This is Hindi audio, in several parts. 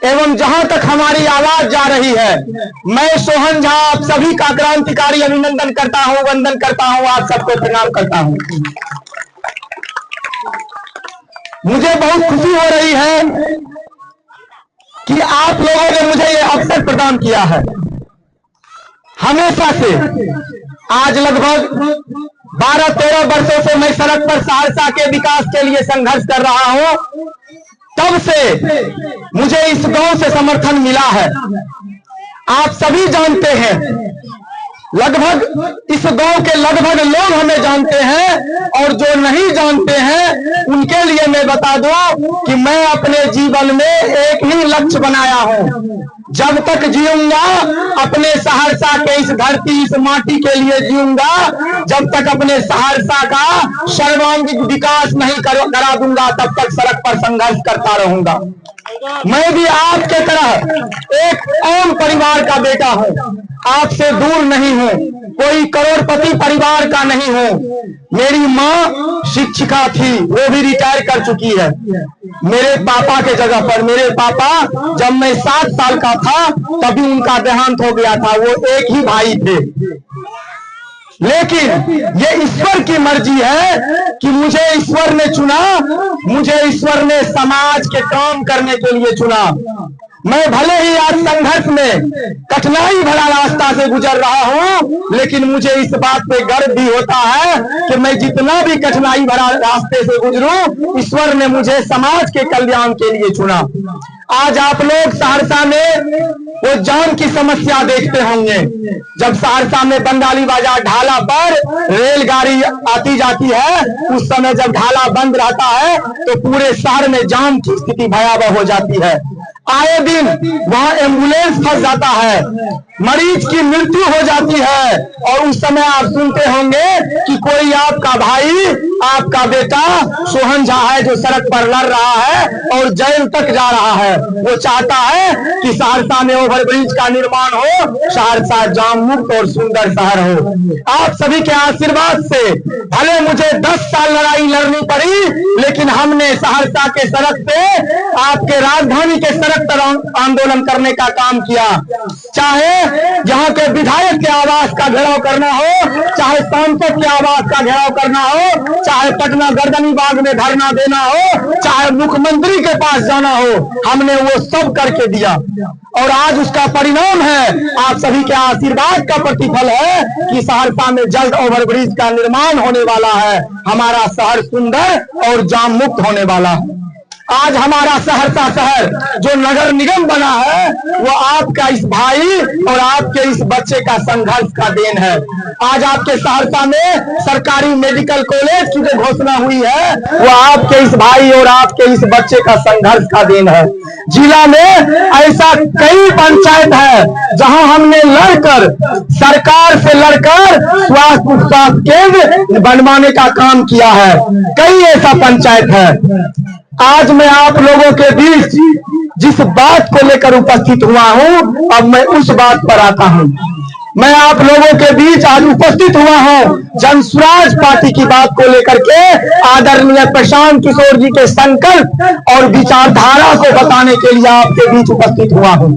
एवं जहां तक हमारी आवाज जा रही है, मैं सोहन झा आप सभी का क्रांतिकारी अभिनंदन करता हूं, वंदन करता हूं, आप सबको प्रणाम करता हूं। मुझे बहुत खुशी हो रही है कि आप लोगों ने मुझे ये अवसर प्रदान किया है। हमेशा से आज लगभग 12-13 वर्षों से मैं सड़क पर सहरसा के विकास के लिए संघर्ष कर रहा हूं। तब से मुझे इस गांव से समर्थन मिला है। आप सभी जानते हैं, लगभग इस गांव के लगभग लोग हमें जानते हैं, और जो नहीं जानते हैं उनके लिए मैं बता दूं कि मैं अपने जीवन में एक ही लक्ष्य बनाया हूं। जब तक जीऊंगा अपने सहरसा के इस धरती, इस माटी के लिए जीऊंगा, जब तक अपने सहरसा का सर्वांगीण विकास नहीं करा दूंगा, तब तक सड़क पर संघर्ष करता रहूंगा। मैं भी आपके तरह एक आम परिवार का बेटा हूं, आपसे दूर नहीं हूं, कोई करोड़पति परिवार का नहीं हूं। मेरी माँ शिक्षिका थी, वो भी रिटायर कर चुकी है मेरे पापा के जगह पर। मेरे पापा जब मैं 7 साल का था तभी उनका देहांत हो गया था। वो एक ही भाई थे। लेकिन ये ईश्वर की मर्जी है कि मुझे ईश्वर ने चुना, मुझे ईश्वर ने समाज के काम करने के लिए चुना। मैं भले ही आज संघर्ष में कठिनाई भरा रास्ता से गुजर रहा हूं, लेकिन मुझे इस बात पे गर्व भी होता है कि मैं जितना भी कठिनाई भरा रास्ते से गुजरूं, ईश्वर ने मुझे समाज के कल्याण के लिए चुना। आज आप लोग सहरसा में वो जाम की समस्या देखते होंगे। जब सहरसा में बंगाली बाजार ढाला पर रेलगाड़ी आती जाती है, उस समय जब ढाला बंद रहता है तो पूरे शहर में जाम की स्थिति भयावह हो जाती है। आए दिन वहां एम्बुलेंस फंस जाता है, मरीज की मृत्यु हो जाती है, और उस समय आप सुनते होंगे कि कोई आपका भाई, आपका बेटा सोहन झा है जो सड़क पर लड़ रहा है और जेल तक जा रहा है। वो चाहता है कि सहरसा में ओवरब्रिज का निर्माण हो, सहरसा जाम मुक्त और सुंदर शहर हो। आप सभी के आशीर्वाद से भले मुझे 10 साल लड़ाई लड़नी पड़ी, लेकिन हमने सहरसा के सड़क से आपके राजधानी के सड़क पर आंदोलन करने का काम किया। चाहे यहाँ के विधायक के आवास का घेराव करना हो, चाहे सांसद के आवास का घेराव करना हो, चाहे पटना गर्दनी बाग में धरना देना हो, चाहे मुख्यमंत्री के पास जाना हो, हमने वो सब करके दिया। और आज उसका परिणाम है, आप सभी के आशीर्वाद का प्रतिफल है कि सहरसा में जल्द ओवरब्रिज का निर्माण होने वाला है। हमारा शहर सुंदर और जाम मुक्त होने वाला है। आज हमारा सहरसा शहर जो नगर निगम बना है, वो आपका इस भाई और आपके इस बच्चे का संघर्ष का देन है। आज आपके सहरसा में सरकारी मेडिकल कॉलेज की जो घोषणा हुई है, वो आपके इस भाई और आपके इस बच्चे का संघर्ष का देन है। जिला में ऐसा कई पंचायत है जहां हमने लड़कर, सरकार से लड़कर स्वास्थ्य केंद्र बनवाने का काम किया है। कई ऐसा पंचायत है। आज मैं आप लोगों के बीच जिस बात को लेकर उपस्थित हुआ हूं, अब मैं उस बात पर आता हूं। मैं आप लोगों के बीच आज उपस्थित हुआ हूं जनसुराज पार्टी की बात को लेकर के, आदरणीय प्रशांत किशोर जी के संकल्प और विचारधारा को बताने के लिए आपके बीच उपस्थित हुआ हूं।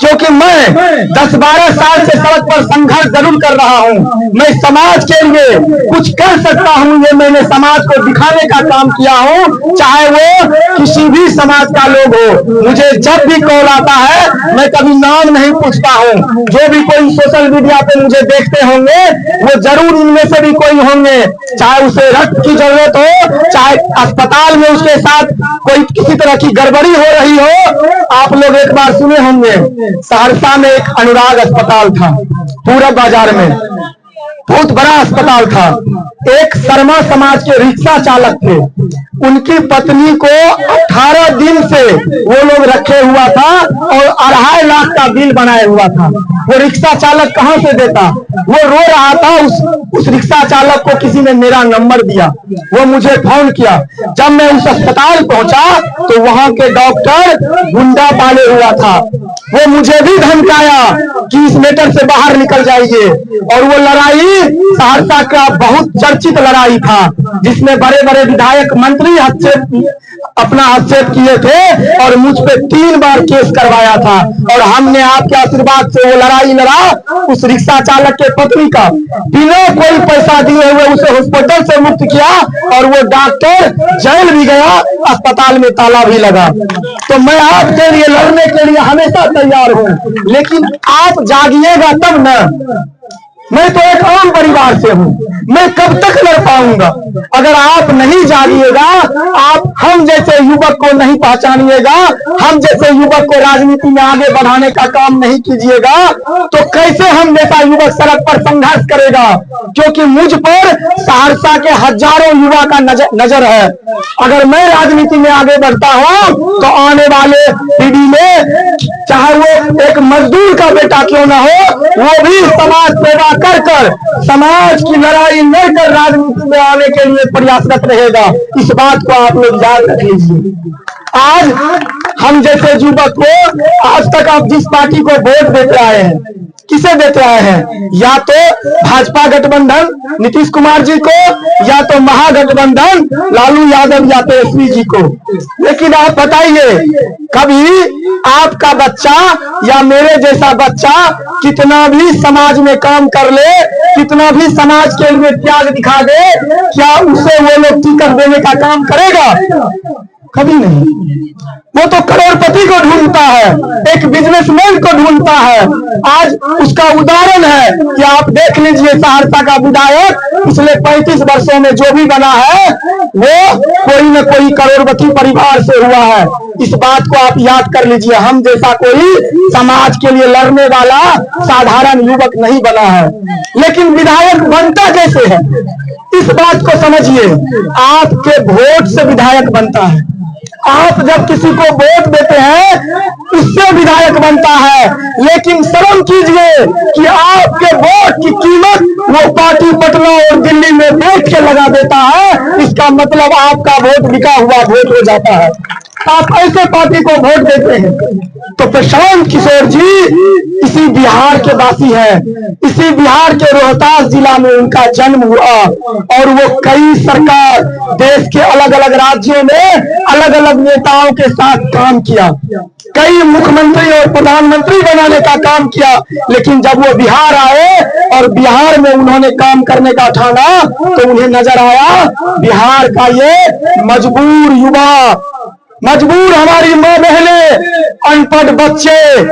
क्योंकि मैं 10-12 साल से सड़क पर संघर्ष जरूर कर रहा हूं। मैं समाज के लिए कुछ कर सकता हूं, ये मैंने समाज को दिखाने का काम किया हूं, चाहे वो किसी भी समाज का लोग हो। मुझे जब भी कॉल आता है, मैं कभी नाम नहीं पूछता हूं। जो भी कोई सोशल मीडिया पे मुझे देखते होंगे, वो जरूर इनमें से भी कोई होंगे, चाहे उसे रक्त की जरूरत हो, चाहे अस्पताल में उसके साथ कोई किसी तरह की गड़बड़ी हो रही हो। आप लोग एक बार सुने होंगे, सहरसा में एक अनुराग अस्पताल था, पूरब बाजार में बहुत बड़ा अस्पताल था। एक शर्मा समाज के रिक्शा चालक थे, उनकी पत्नी को 18 दिन से वो लोग रखे हुआ था और 2.5 लाख का बिल बनाया हुआ था। वो रिक्शा चालक कहां से देता? वो रो रहा था। उस रिक्शा चालक को किसी ने मेरा नंबर दिया, वो मुझे फोन किया। जब मैं उस अस्पताल पहुंचा तो वहां के डॉक्टर गुंडा पाले हुआ था, वो मुझे भी धमकाया कि इस मैटर से बाहर निकल जाइए। और वो लड़ाई सहरसा का बहुत चर्चित लड़ाई था, जिसमें बड़े बड़े विधायक मंत्री अपना हस्तक्षेप किए थे और मुझ पे 3 बार केस करवाया था। और हमने आपके आशीर्वाद से वो लड़ाई लड़ा। उस रिक्शा चालक के पत्नी का बिना कोई पैसा दिए हुए उसे हॉस्पिटल से मुक्त किया और वो डॉक्टर जेल भी गया, अस्पताल में ताला भी लगा। तो मैं आपके लिए लड़ने के लिए हमेशा तैयार हूं, लेकिन आप जागिएगा तब न। मैं तो एक आम परिवार से हूं, मैं कब तक लड़ पाऊंगा? अगर आप नहीं जागिएगा, आप हम जैसे युवक को नहीं पहचानिएगा, हम जैसे युवक को राजनीति में आगे बढ़ाने का काम नहीं कीजिएगा, तो कैसे हम जैसा युवक सड़क पर संघर्ष करेगा? क्योंकि मुझ पर सहरसा के हजारों युवा का नजर है। अगर मैं राजनीति में आगे बढ़ता हूं तो आने वाले पीढ़ी में, चाहे वो एक मजदूर का बेटा क्यों ना हो, वो भी समाज सेवा कर समाज की लड़ाई लड़कर राजनीति में आने के लिए प्रयासरत रहेगा। इस बात को आप लोग याद रख लीजिए। आज हम जैसे युवक को, आज तक आप जिस पार्टी को वोट देते आए हैं, किसे देते आए हैं? या तो भाजपा गठबंधन नीतीश कुमार जी को, या तो महागठबंधन लालू यादव या तेजस्वी जी को। लेकिन आप बताइए, कभी आपका बच्चा या मेरे जैसा बच्चा कितना भी समाज में काम कर ले, कितना भी समाज के लिए त्याग दिखा दे, क्या उसे वो लोग टिकट देने का काम करेगा? कभी नहीं। वो तो करोड़पति को ढूंढता है, एक बिजनेसमैन को ढूंढता है। आज उसका उदाहरण है कि आप देख लीजिए, सहरसा का विधायक पिछले 35 वर्षों में जो भी बना है वो कोई न कोई करोड़पति परिवार से हुआ है। इस बात को आप याद कर लीजिए। हम जैसा कोई समाज के लिए लड़ने वाला साधारण युवक नहीं बना है। लेकिन विधायक बनता कैसे है, इस बात को समझिए। आपके वोट से विधायक बनता है। आप जब किसी को वोट देते हैं उससे विधायक बनता है। लेकिन शर्म कीजिए कि आपके वोट की कीमत वो पार्टी पटना और दिल्ली में बैठ के लगा देता है। इसका मतलब आपका वोट बिका हुआ वोट हो जाता है। आप ऐसे पार्टी को वोट देते हैं। तो प्रशांत किशोर जी इसी बिहार के वासी हैं, इसी बिहार के रोहतास जिला में उनका जन्म हुआ और वो कई सरकार, देश के अलग अलग राज्यों में अलग अलग नेताओं के साथ काम किया, कई मुख्यमंत्री और प्रधानमंत्री बनाने का काम किया। लेकिन जब वो बिहार आए और बिहार में उन्होंने काम करने का ठाना, तो उन्हें नजर आया बिहार का ये मजबूर युवा, मजबूर हमारी माँ बहनें, अनपढ़ बच्चे,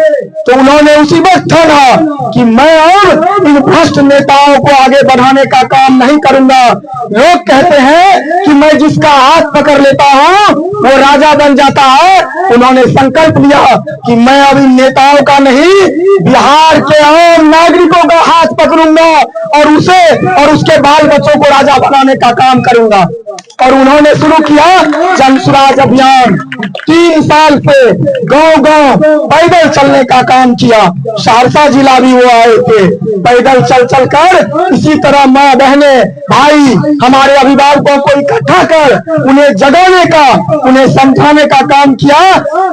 तो उन्होंने उसी वक्त ठाना कि मैं और इन भ्रष्ट नेताओं को आगे बढ़ाने का काम नहीं करूंगा। लोग कहते हैं कि मैं जिसका हाथ पकड़ लेता हूं वो राजा बन जाता है। उन्होंने संकल्प लिया कि मैं अब इन नेताओं का नहीं, बिहार के आम नागरिकों का हाथ पकड़ूंगा और उसे और उसके बाल बच्चों को राजा बनाने का काम करूंगा। और उन्होंने शुरू किया जन स्वराज अभियान। 3 साल से गांव गांव पैदल चलने का काम किया। सहरसा जिला भी वो आए थे, पैदल चल चल कर इसी तरह माँ बहने भाई हमारे अभिभावकों को इकट्ठा कर उन्हें जगाने का, उन्हें समझाने का काम किया।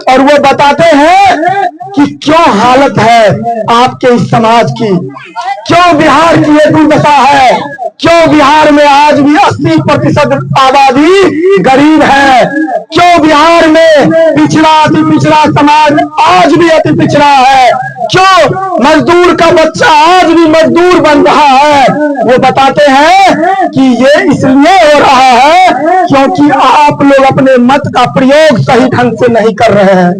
और वो बताते हैं कि क्यों हालत है आपके इस समाज की, क्यों बिहार की ये दुर्दशा है, क्यों बिहार में आज भी 80% आबादी गरीब है, क्यों बिहार में पिछड़ा अति पिछड़ा समाज आज भी अति पिछड़ा है, क्यों मजदूर का बच्चा आज भी मजदूर बन रहा है। वो बताते हैं कि ये इसलिए हो रहा है क्योंकि आप लोग अपने मत का प्रयोग सही ढंग से नहीं कर रहे हैं।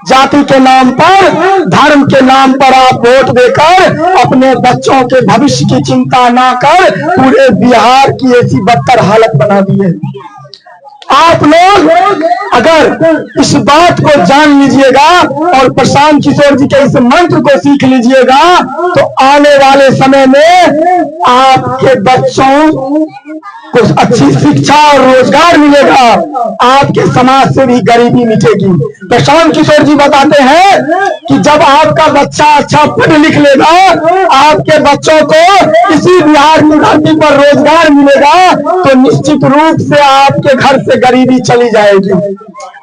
जाति के नाम पर, धर्म के नाम पर आप वोट देकर अपने बच्चों के भविष्य की चिंता ना कर पूरे बिहार की ऐसी बदतर हालत बना दी है। आप लोग अगर इस बात को जान लीजिएगा और प्रशांत किशोर जी के इस मंत्र को सीख लीजिएगा, तो आने वाले समय में आपके बच्चों को अच्छी शिक्षा और रोजगार मिलेगा, आपके समाज से भी गरीबी मिटेगी। प्रशांत किशोर जी बताते हैं कि जब आपका बच्चा अच्छा पढ़ लिख लेगा, आपके बच्चों को इसी बिहार की धरती पर रोजगार मिलेगा, तो निश्चित रूप से आपके घर से गरीबी चली जाएगी।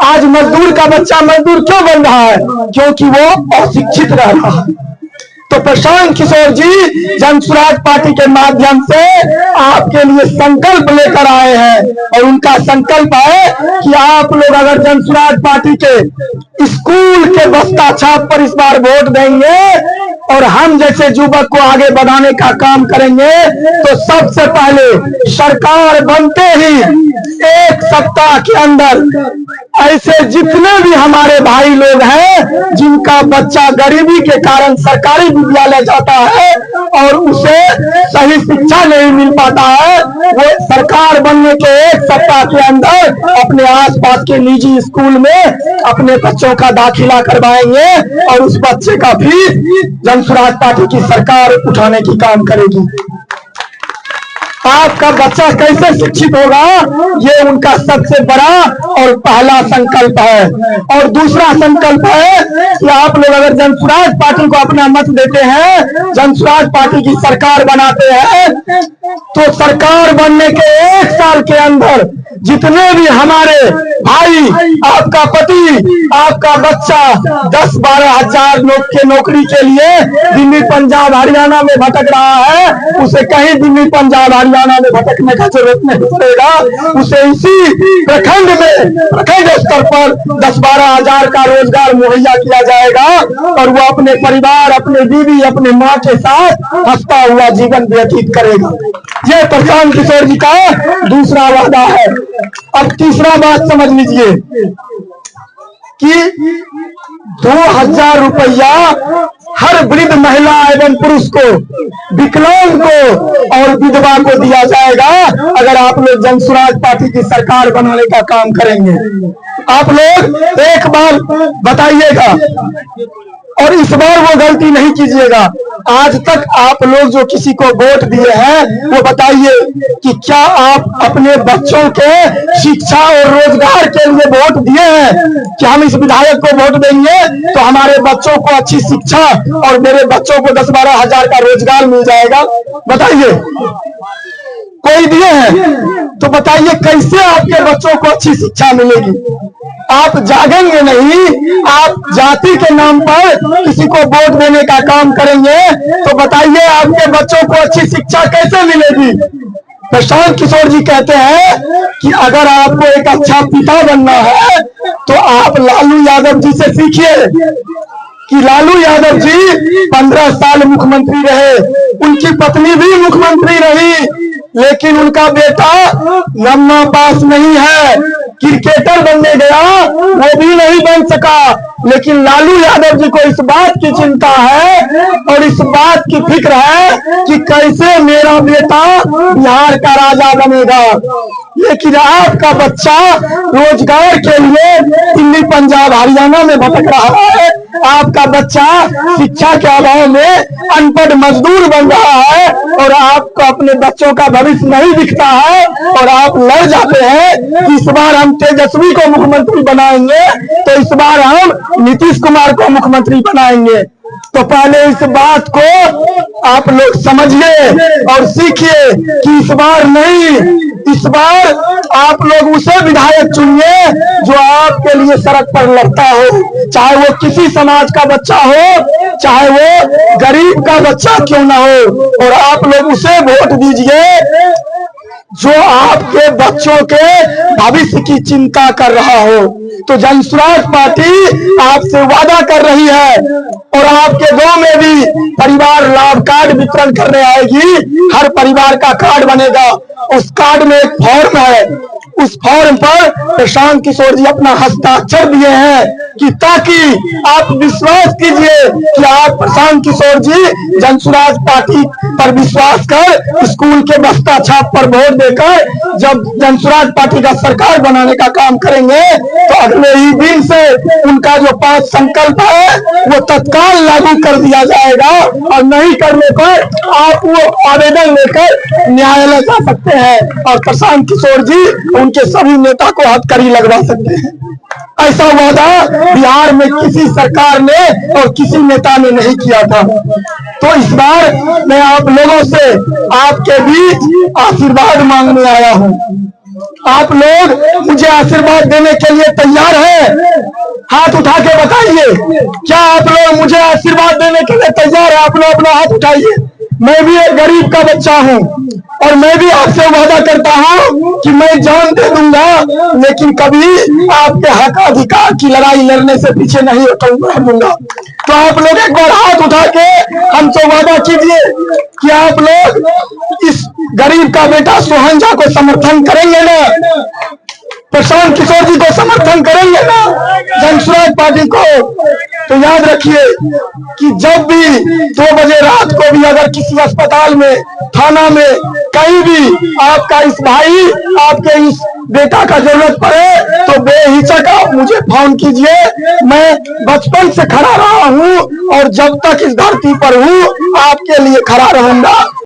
आज मजदूर का बच्चा मजदूर क्यों बन रहा है? क्योंकि वो अशिक्षित रह रहा है। तो प्रशांत किशोर जी जन स्वराज पार्टी के माध्यम से आपके लिए संकल्प लेकर आए हैं और उनका संकल्प है कि आप लोग अगर जन स्वराज पार्टी के स्कूल के बस्ता छाप पर इस बार वोट देंगे और हम जैसे युवक को आगे बढ़ाने का काम करेंगे तो सबसे पहले सरकार बनते ही 1 सप्ताह के अंदर ऐसे जितने भी हमारे भाई लोग हैं जिनका बच्चा गरीबी के कारण सरकारी विद्यालय जाता है और उसे सही शिक्षा नहीं मिल पाता है, वो सरकार बनने के 1 सप्ताह के अंदर अपने आसपास के निजी स्कूल में अपने बच्चों का दाखिला करवाएंगे और उस बच्चे का फीस जन स्वराज पार्टी की सरकार उठाने की काम करेगी। आपका बच्चा कैसे शिक्षित होगा, ये उनका सबसे बड़ा और पहला संकल्प है। और दूसरा संकल्प है कि आप लोग अगर जन स्वराज पार्टी को अपना मत देते हैं, जन स्वराज पार्टी की सरकार बनाते हैं, तो सरकार बनने के 1 साल के अंदर जितने भी हमारे भाई, आपका पति, आपका बच्चा 10-12 हजार के नौकरी के लिए दिल्ली पंजाब हरियाणा में भटक रहा है, उसे कहीं दिल्ली पंजाब हरियाणा में भटकने का जरूरत नहीं पड़ेगा। उसे इसी प्रखंड में, प्रखंड स्तर पर 10-12 हजार का रोजगार मुहैया किया जाएगा और वो अपने परिवार, अपने बीवी, अपने माँ के साथ हंसता हुआ जीवन व्यतीत करेगा। ये प्रशांत किशोर जी का दूसरा वादा है। अब तीसरा बात समझ लीजिए कि 2000 रुपया हर वृद्ध महिला एवं पुरुष को, विकलांग को और विधवा को दिया जाएगा अगर आप लोग जन स्वराज पार्टी की सरकार बनाने का काम करेंगे। आप लोग एक बार बताइएगा और इस बार वो गलती नहीं कीजिएगा। आज तक आप लोग जो किसी को वोट दिए हैं वो बताइए कि क्या आप अपने बच्चों के शिक्षा और रोजगार के लिए वोट दिए हैं कि हम इस विधायक को वोट देंगे तो हमारे बच्चों को अच्छी शिक्षा और मेरे बच्चों को 10-12 हजार का रोजगार मिल जाएगा? बताइए, कोई दिए हैं? तो बताइए कैसे आपके बच्चों को अच्छी शिक्षा मिलेगी? आप जागेंगे नहीं, आप जाति के नाम पर किसी को वोट देने का काम करेंगे तो बताइए आपके बच्चों को अच्छी शिक्षा कैसे मिलेगी? प्रशांत किशोर जी कहते हैं कि अगर आपको एक अच्छा पिता बनना है तो आप लालू यादव जी से सीखिए कि लालू यादव जी 15 साल मुख्यमंत्री रहे, उनकी पत्नी भी मुख्यमंत्री रही, लेकिन उनका बेटा नम्मा पास नहीं है, क्रिकेटर बनने गया वो भी नहीं बन सका। लेकिन लालू यादव जी को इस बात की चिंता है और इस बात की फिक्र है कि कैसे मेरा बेटा बिहार का राजा बनेगा। लेकिन आपका बच्चा रोजगार के लिए दिल्ली पंजाब हरियाणा में भटक रहा है, आपका बच्चा शिक्षा के अभाव में अनपढ़ मजदूर बन रहा है और आपको अपने बच्चों का भविष्य नहीं दिखता है और आप लड़ जाते हैं कि इस बार हम तेजस्वी को मुख्यमंत्री बनाएंगे तो इस बार हम नीतीश कुमार को मुख्यमंत्री बनाएंगे। तो पहले इस बात को आप लोग समझिए और सीखिए कि इस बार नहीं, इस बार आप लोग उसे विधायक चुनिए जो आपके लिए सड़क पर लड़ता हो, चाहे वो किसी समाज का बच्चा हो, चाहे वो गरीब का बच्चा क्यों ना हो, और आप लोग उसे वोट दीजिए जो आपके बच्चों के भविष्य की चिंता कर रहा हो। तो जन स्वराज पार्टी आपसे वादा कर रही है और आपके गांव में भी परिवार लाभ कार्ड वितरण करने आएगी। हर परिवार का कार्ड बनेगा, उस कार्ड में एक फॉर्म है, उस फॉर्म पर प्रशांत किशोर जी अपना हस्ताक्षर दिए हैं कि ताकि आप विश्वास कीजिए कि आप प्रशांत किशोर जी जन स्वराज पार्टी पर विश्वास कर स्कूल के बस्ता छाप पर वोट देकर जब जन स्वराज पार्टी का सरकार बनाने का काम करेंगे तो अगले ही दिन से उनका जो 5 संकल्प है वो तत्काल लागू कर दिया जाएगा और नहीं करने पर आप वो आवेदन लेकर न्यायालय जा सकते हैं और प्रशांत किशोर जी उनके सभी नेता को हथकड़ी लगवा सकते हैं। ऐसा वादा बिहार में किसी सरकार ने और किसी नेता ने नहीं किया था। तो इस बार मैं आप लोगों से आपके बीच आशीर्वाद मांगने आया हूं। आप लोग मुझे आशीर्वाद देने के लिए तैयार हैं? हाथ उठा के बताइए, क्या आप लोग मुझे आशीर्वाद देने के लिए तैयार है? आप लोग अपना हाथ उठाइए। मैं भी एक गरीब का बच्चा हूँ और मैं भी आपसे वादा करता हूँ कि मैं जान दे दूंगा, लेकिन कभी आपके हक अधिकार की लड़ाई लड़ने से पीछे नहीं हटूंगा। तो आप लोग एक बार हाथ उठा के हमसे वादा कीजिए कि आप लोग इस गरीब का बेटा सोहंजा को समर्थन करेंगे ना, प्रशांत किशोर जी को समर्थन करेंगे ना, जनसुराज पार्टी को। तो याद रखिए कि जब भी 2 बजे रात को भी अगर किसी अस्पताल में, थाना में, कहीं भी आपका इस भाई, आपके इस बेटा का जरूरत पड़े तो बेहिचक आप मुझे फोन कीजिए। मैं बचपन से खड़ा रहा हूं और जब तक इस धरती पर हूं आपके लिए खड़ा रहूंगा।